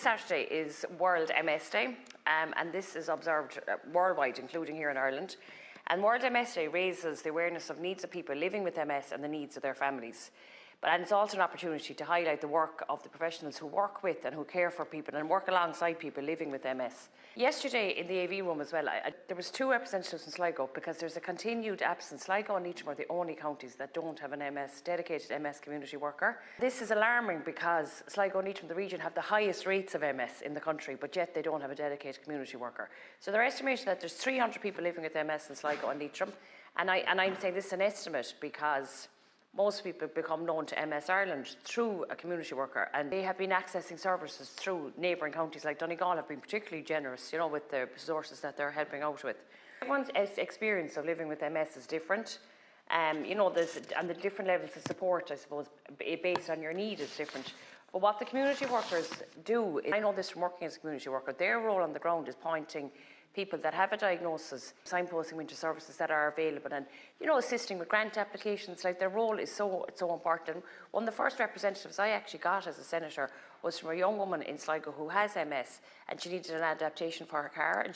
Saturday is World MS Day, and this is observed worldwide, including here in Ireland. And World MS Day raises the awareness of needs of people living with MS and the needs of their families. And it's also an opportunity to highlight the work of the professionals who work with and who care for people and work alongside people living with MS. Yesterday in the AV room as well, there was 2 representatives from Sligo, because there's a continued absence. Sligo and Leitrim are the only counties that don't have an dedicated MS community worker. This is alarming because Sligo and Leitrim, the region, have the highest rates of MS in the country, but yet they don't have a dedicated community worker. So they're estimating that there's 300 people living with MS in Sligo and Leitrim, and I'm saying this is an estimate because most people become known to MS Ireland through a community worker, and they have been accessing services through neighbouring counties like Donegal have been particularly generous, with the resources that they're helping out with. Everyone's experience of living with MS is different. And the different levels of support, I suppose, based on your need is different. But what the community workers do, I know this from working as a community worker, their role on the ground is pointing people that have a diagnosis, signposting them into services that are available, and assisting with grant applications. Like, their role is so important. One of the first representatives I actually got as a senator was from a young woman in Sligo who has MS, and she needed an adaptation for her car, and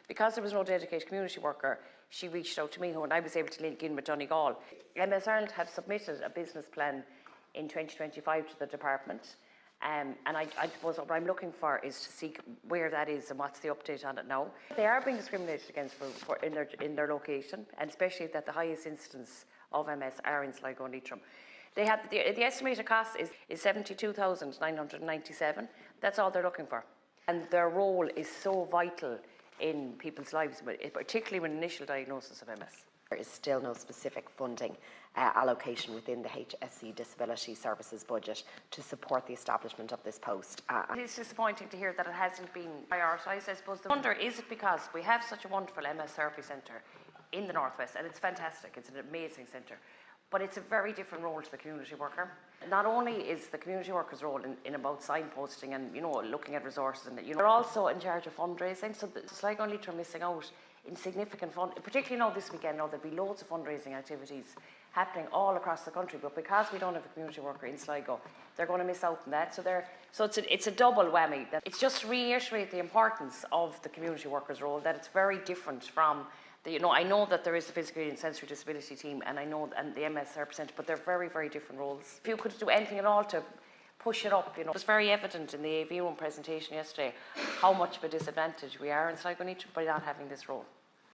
because there was no dedicated community worker, she reached out to me, and I was able to link in with Donegal. MS Ireland have submitted a business plan in 2025 to the department. And I suppose what I'm looking for is to see where that is and what's the update on it now. They are being discriminated against in their location, and especially that the highest incidence of MS are in Sligo and Leitrim. They have the estimated cost is 72,997. That's all they're looking for, and their role is so vital in people's lives, particularly with initial diagnosis of MS. There is still no specific funding allocation within the HSE Disability Services budget to support the establishment of this post. It is disappointing to hear that it hasn't been prioritised. I suppose the wonder is it because we have such a wonderful MS therapy centre in the Northwest, and it's fantastic, it's an amazing centre, but it's a very different role to the community worker. Not only is the community worker's role in about signposting and looking at resources, and they're also in charge of fundraising, so the Sligo and Leitrim are missing out in significant particularly now this weekend. There'll be loads of fundraising activities happening all across the country, but because we don't have a community worker in Sligo, they're going to miss out on that. So it's a double whammy. It's just to reiterate the importance of the community worker's role, that it's very different from I know that there is the physical and sensory disability team, and the MS representative, but they're very, very different roles. If you could do anything at all to push it up, it was very evident in the AV room presentation yesterday how much of a disadvantage we are in Sligo and Leitrim by not having this role.